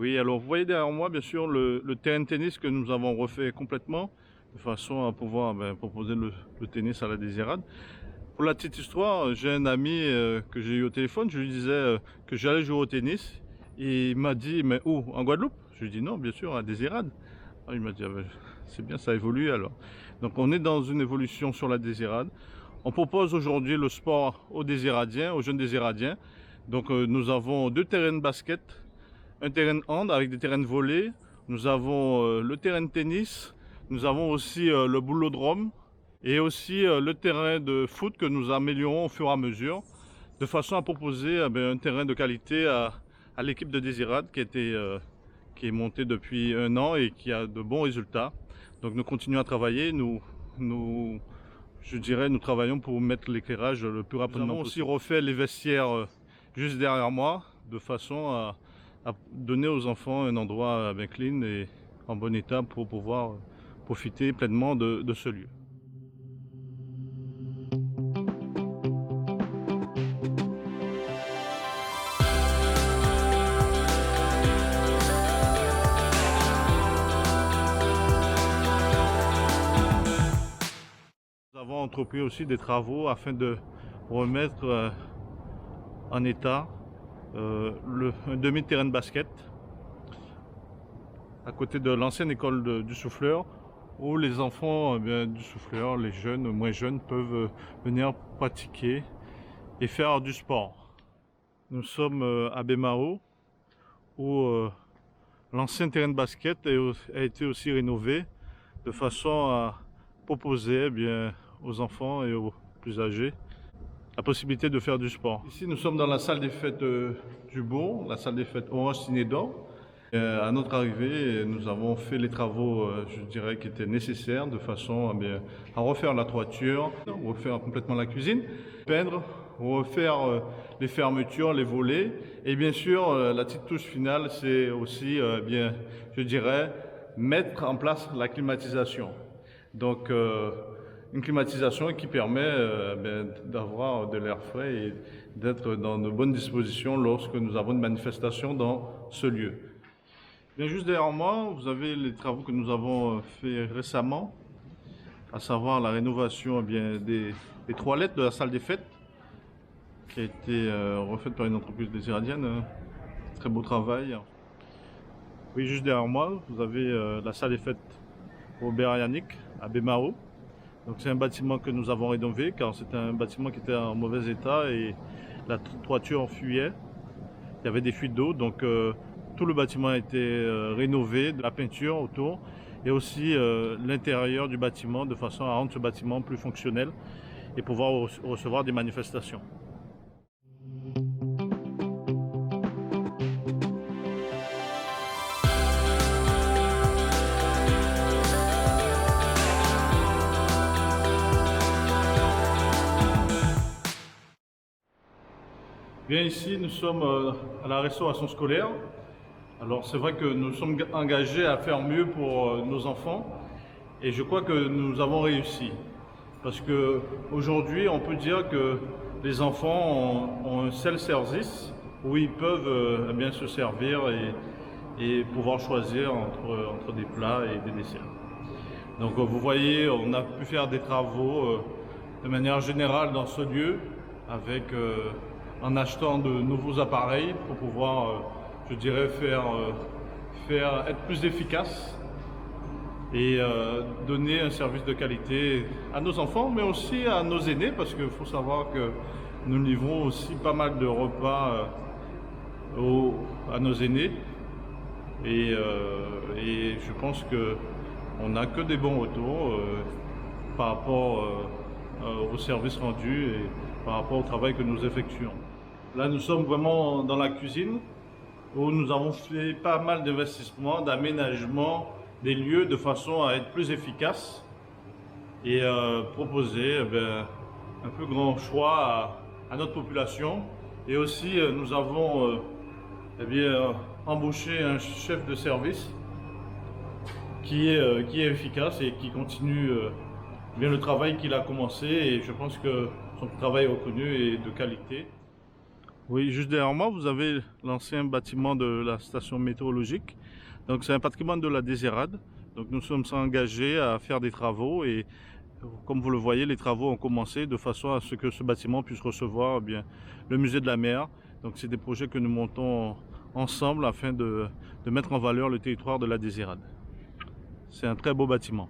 Oui, alors vous voyez derrière moi, bien sûr, le terrain de tennis que nous avons refait complètement, de façon à pouvoir proposer le tennis à la Désirade. Pour la petite histoire, j'ai un ami que j'ai eu au téléphone, je lui disais que j'allais jouer au tennis, et il m'a dit, mais où? En Guadeloupe? Je lui ai dit non, bien sûr, à Désirade. Ah, il m'a dit, ah ben, c'est bien, ça évolue alors. Donc on est dans une évolution sur la Désirade. On propose aujourd'hui le sport aux Désiradiens, aux jeunes Désiradiens. Donc nous avons 2 terrains de basket, un terrain de hand avec des terrains de volley. Nous avons le terrain de tennis. Nous avons aussi le boulodrome et aussi le terrain de foot que nous améliorons au fur et à mesure, de façon à proposer un terrain de qualité à l'équipe de Désirade qui est montée depuis 1 an et qui a de bons résultats. Donc nous continuons à travailler. Je dirais, nous travaillons pour mettre l'éclairage le plus rapidement possible. Nous avons aussi refait les vestiaires juste derrière moi, de façon à donner aux enfants un endroit bien clean et en bon état pour pouvoir profiter pleinement de ce lieu. Nous avons entrepris aussi des travaux afin de remettre en état un demi-terrain de basket à côté de l'ancienne école du Souffleur, où les enfants du Souffleur, les jeunes, moins jeunes, peuvent venir pratiquer et faire du sport. Nous sommes à Bemao, où l'ancien terrain de basket a été aussi rénové de façon à proposer aux enfants et aux plus âgés la possibilité de faire du sport. Ici, nous sommes dans la salle des fêtes du bourg, la salle des fêtes Orange Ciné-d'Or. À notre arrivée, nous avons fait les travaux, je dirais, qui étaient nécessaires de façon à refaire la toiture, refaire complètement la cuisine, peindre, refaire les fermetures, les volets. Et bien sûr, la petite touche finale, c'est aussi, je dirais, mettre en place la climatisation. Donc, une climatisation qui permet d'avoir de l'air frais et d'être dans de bonnes dispositions lorsque nous avons une manifestation dans ce lieu. Bien, juste derrière moi, vous avez les travaux que nous avons fait récemment, à savoir la rénovation des toilettes de la salle des fêtes, qui a été refaite par une entreprise désiradienne. Très beau travail. Oui, juste derrière moi, vous avez la salle des fêtes Robert Yannick à Bemao. Donc c'est un bâtiment que nous avons rénové car c'était un bâtiment qui était en mauvais état et la toiture fuyait. Il y avait des fuites d'eau, donc tout le bâtiment a été rénové, de la peinture autour et aussi l'intérieur du bâtiment de façon à rendre ce bâtiment plus fonctionnel et pouvoir recevoir des manifestations. Bien, ici, nous sommes à la restauration scolaire. Alors c'est vrai que nous sommes engagés à faire mieux pour nos enfants et je crois que nous avons réussi. Parce qu'aujourd'hui, on peut dire que les enfants ont un self-service où ils peuvent se servir et pouvoir choisir entre des plats et des desserts. Donc vous voyez, on a pu faire des travaux de manière générale dans ce lieu avec en achetant de nouveaux appareils pour pouvoir, je dirais, être plus efficace et donner un service de qualité à nos enfants, mais aussi à nos aînés, parce qu'il faut savoir que nous livrons aussi pas mal de repas à nos aînés. Et je pense qu'on n'a que des bons retours par rapport au service rendu et par rapport au travail que nous effectuons. Là, nous sommes vraiment dans la cuisine où nous avons fait pas mal d'investissements, d'aménagement des lieux de façon à être plus efficace et proposer un plus grand choix à notre population. Et aussi, nous avons embauché un chef de service qui est efficace et qui continue le travail qu'il a commencé. Et je pense que son travail est reconnu et de qualité. Oui, juste derrière moi, vous avez l'ancien bâtiment de la station météorologique. Donc c'est un patrimoine de la Désirade. Donc nous sommes engagés à faire des travaux et comme vous le voyez, les travaux ont commencé de façon à ce que ce bâtiment puisse recevoir le musée de la mer. Donc c'est des projets que nous montons ensemble afin de mettre en valeur le territoire de la Désirade. C'est un très beau bâtiment.